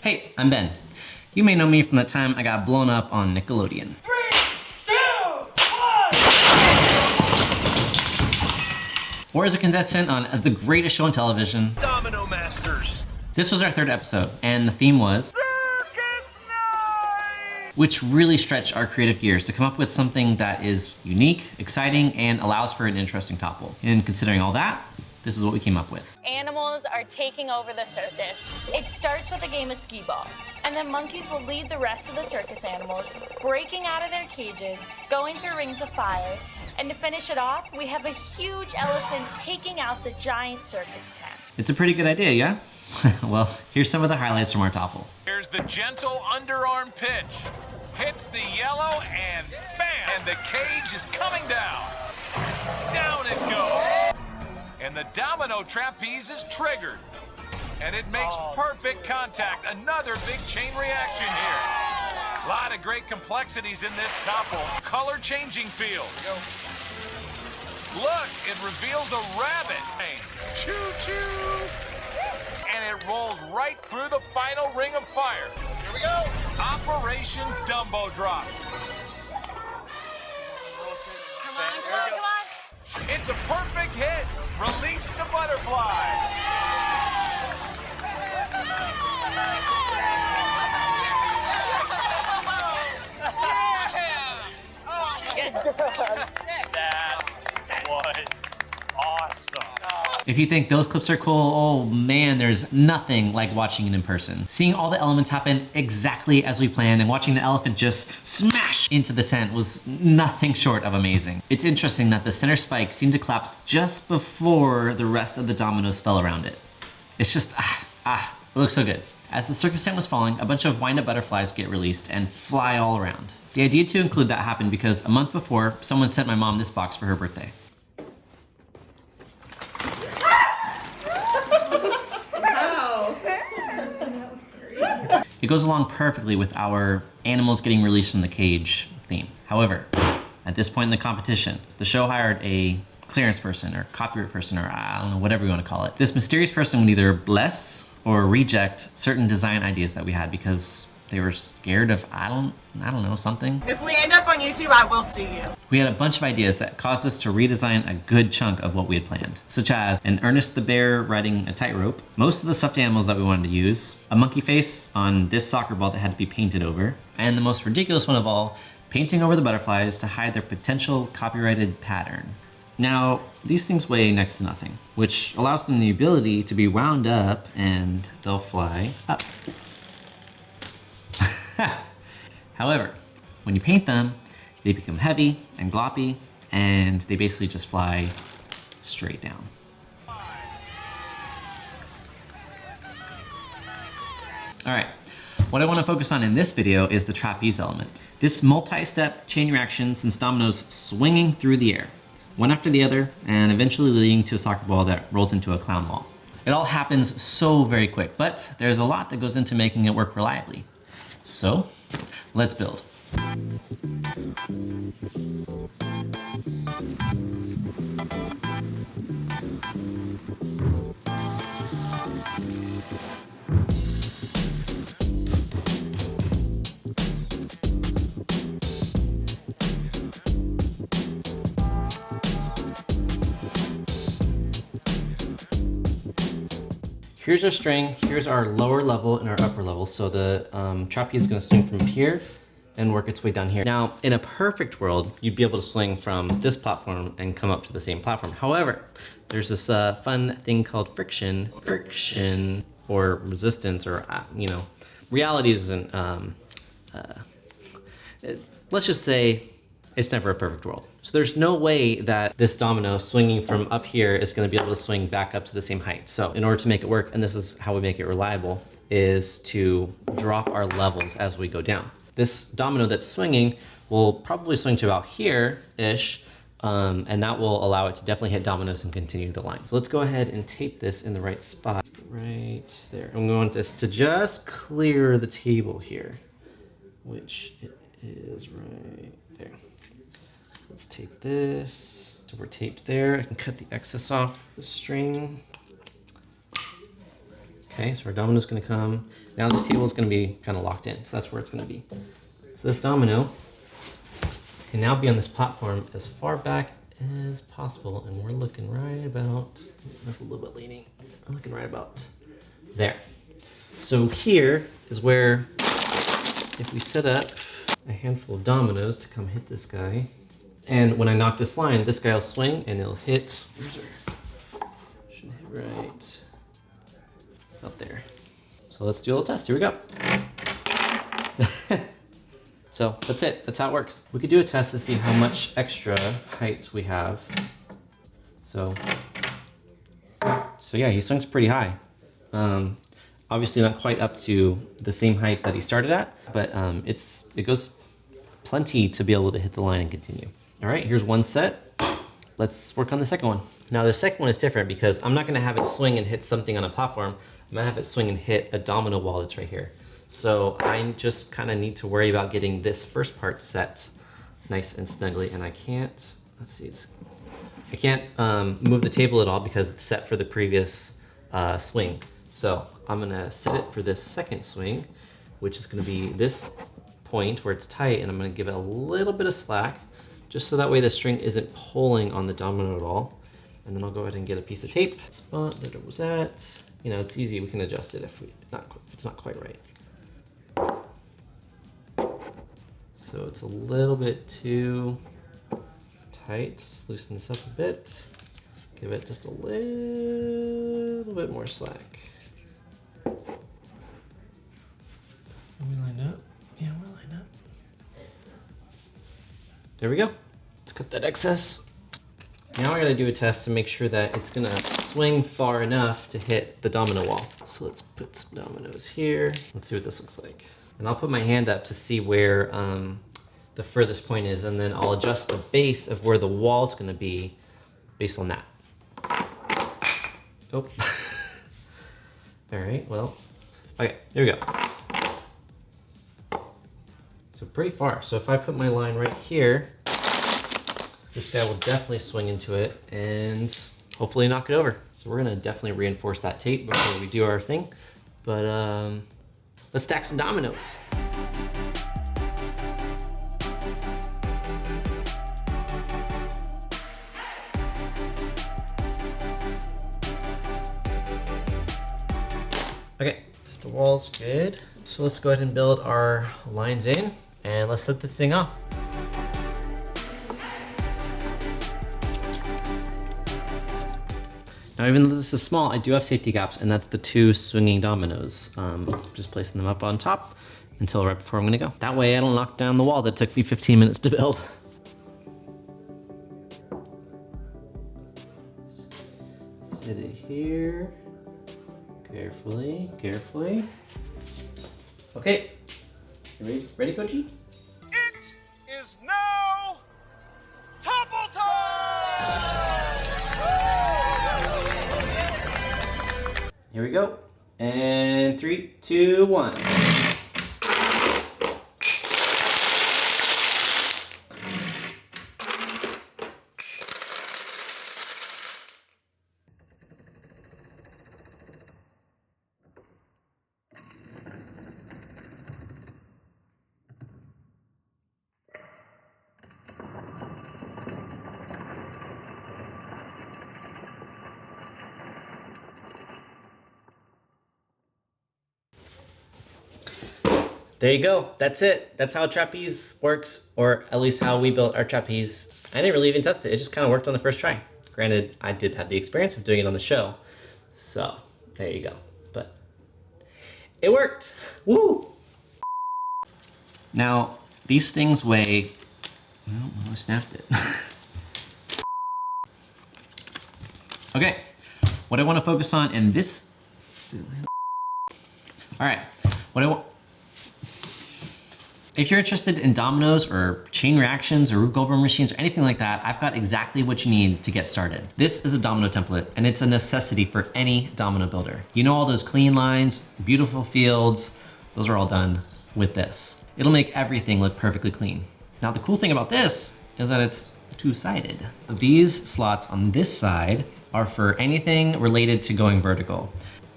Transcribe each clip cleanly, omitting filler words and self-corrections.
Hey, I'm Ben. You may know me from the time I got blown up on Nickelodeon. 3, 2, 1! Or as a contestant on the greatest show on television, Domino Masters. This was our third episode, and the theme was Circus Night! which really stretched our creative gears to come up with something that is unique, exciting, and allows for an interesting topple. And considering all that, this is what we came up with. Animals are taking over the circus. It starts with a game of skee ball, and then monkeys will lead the rest of the circus animals, breaking out of their cages, going through rings of fire, and to finish it off, we have a huge elephant taking out the giant circus tent. It's a pretty good idea, yeah? Well, here's some of the highlights from our topple. Here's the gentle underarm pitch. Hits the yellow and bam! And the cage is coming down. Down it goes. And the domino trapeze is triggered. And it makes perfect contact. Another big chain reaction here. A lot of great complexities in this topple. Color changing field. Look, it reveals a rabbit. Choo-choo. And it rolls right through the final ring of fire. Here we go. Operation Dumbo Drop. Come on, come on. It's a perfect hit. Release the butterfly. That was awesome. If you think those clips are cool, oh man, there's nothing like watching it in person. Seeing all the elements happen exactly as we planned and watching the elephant just smash into the tent was nothing short of amazing. It's interesting that the center spike seemed to collapse just before the rest of the dominoes fell around it. It's just, it looks so good. As the circus tent was falling, a bunch of wind-up butterflies get released and fly all around. The idea to include that happened because a month before, someone sent my mom this box for her birthday. It goes along perfectly with our animals getting released from the cage theme. However, at this point in the competition, the show hired a clearance person or copyright person or I don't know, whatever you want to call it. This mysterious person would either bless or reject certain design ideas that we had because they were scared of, I don't know, something. If we end up on YouTube, I will sue you. We had a bunch of ideas that caused us to redesign a good chunk of what we had planned, such as an Ernest the Bear riding a tightrope, most of the stuffed animals that we wanted to use, a monkey face on this soccer ball that had to be painted over, and the most ridiculous one of all, painting over the butterflies to hide their potential copyrighted pattern. Now, these things weigh next to nothing, which allows them the ability to be wound up and they'll fly up. However, when you paint them, they become heavy and gloppy, and they basically just fly straight down. All right, what I want to focus on in this video is the trapeze element. This multi-step chain reaction sends dominoes swinging through the air, one after the other, and eventually leading to a soccer ball that rolls into a clown ball. It all happens so very quick, but there's a lot that goes into making it work reliably. So, let's build. Here's our string, here's our lower level and our upper level. So the trapeze is gonna swing from here and work its way down here. Now, in a perfect world, you'd be able to swing from this platform and come up to the same platform. However, there's this fun thing called friction, or resistance, or reality isn't, let's just say it's never a perfect world. So there's no way that this domino swinging from up here is gonna be able to swing back up to the same height. So in order to make it work, and this is how we make it reliable, is to drop our levels as we go down. This domino that's swinging will probably swing to about here-ish, and that will allow it to definitely hit dominoes and continue the line. So let's go ahead and tape this in the right spot. Right there. I'm going to this to just clear the table here, which it is right there. Let's tape this. So we're taped there. I can cut the excess off the string. Okay, so our domino's gonna come. Now this table is gonna be kind of locked in, so that's where it's gonna be. So this domino can now be on this platform as far back as possible, and we're looking right about, that's a little bit leaning, I'm looking right about there. So here is where, if we set up a handful of dominoes to come hit this guy, and when I knock this line, this guy will swing and it'll hit, should hit right out there. So let's do a little test, here we go. So that's it, that's how it works. We could do a test to see how much extra height we have. So yeah, he swings pretty high. Obviously not quite up to the same height that he started at, but it goes plenty to be able to hit the line and continue. All right, here's one set. Let's work on the second one. Now the second one is different because I'm not gonna have it swing and hit something on a platform. I'm gonna have it swing and hit a domino wall that's right here. So I just kind of need to worry about getting this first part set nice and snugly, and I can't, let's see, I can't move the table at all because it's set for the previous swing. So I'm gonna set it for this second swing, which is gonna be this point where it's tight, and I'm gonna give it a little bit of slack, just so that way the string isn't pulling on the domino at all. And then I'll go ahead and get a piece of tape. Spot that it was at. You know, it's easy, we can adjust it if it's not quite right. So it's a little bit too tight. Loosen this up a bit. Give it just a little bit more slack. Are we lined up? Yeah, we're lined up. There we go. Let's cut that excess. Now I gotta do a test to make sure that it's gonna swing far enough to hit the domino wall. So let's put some dominoes here. Let's see what this looks like. And I'll put my hand up to see where the furthest point is, and then I'll adjust the base of where the wall's gonna be based on that. Oh. All right, well, okay, there we go. So pretty far. So if I put my line right here, this guy will definitely swing into it and hopefully knock it over. So we're gonna definitely reinforce that tape before we do our thing. But let's stack some dominoes. Okay, the wall's good. So let's go ahead and build our lines in and let's set this thing off. Now, even though this is small, I do have safety gaps, and that's the two swinging dominoes. Just placing them up on top until right before I'm gonna go. That way I don't knock down the wall that took me 15 minutes to build. Sit it here. Carefully, carefully. Okay, you ready, Coachy? It is now topple time! Here we go. And 3, 2, 1. There you go. That's it. That's how trapeze works, or at least how we built our trapeze. I didn't really even test it. It just kind of worked on the first try. Granted, I did have the experience of doing it on the show. So there you go. But it worked. Woo! Now, these things weigh, well, I snapped it. Okay, what I want to focus on in this, all right, what I want, if you're interested in dominoes or chain reactions or Rube Goldberg machines or anything like that, I've got exactly what you need to get started. This is a domino template, and it's a necessity for any domino builder. You know all those clean lines, beautiful fields, those are all done with this. It'll make everything look perfectly clean. Now the cool thing about this is that it's two-sided. These slots on this side are for anything related to going vertical.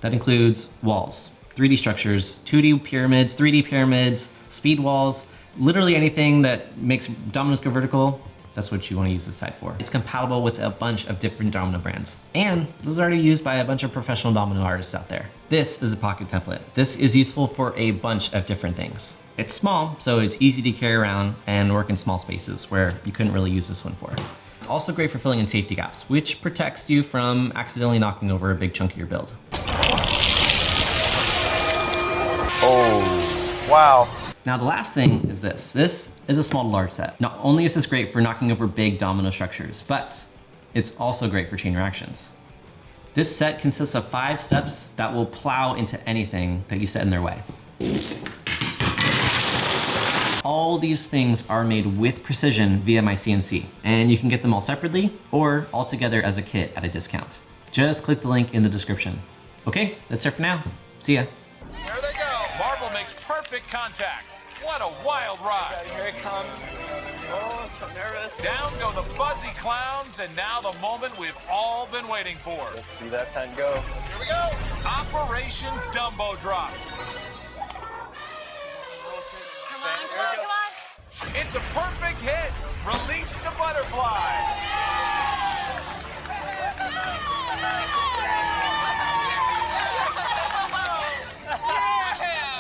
That includes walls, 3D structures, 2D pyramids, 3D pyramids, speed walls, literally anything that makes dominoes go vertical. That's what you want to use this side for. It's compatible with a bunch of different domino brands. And this is already used by a bunch of professional domino artists out there. This is a pocket template. This is useful for a bunch of different things. It's small, so it's easy to carry around and work in small spaces where you couldn't really use this one for. It's also great for filling in safety gaps, which protects you from accidentally knocking over a big chunk of your build. Oh, wow. Now the last thing is this. This is a small to large set. Not only is this great for knocking over big domino structures, but it's also great for chain reactions. This set consists of 5 steps that will plow into anything that you set in their way. All these things are made with precision via my CNC, and you can get them all separately or all together as a kit at a discount. Just click the link in the description. Okay, that's it for now. See ya. There they go. Marble makes perfect contact. What a wild ride. Here it comes. Oh, so nervous. Down go the fuzzy clowns, and now the moment we've all been waiting for. Let's see that pen go. Here we go. Operation Dumbo Drop. Come on, come on, come on. It's a perfect hit.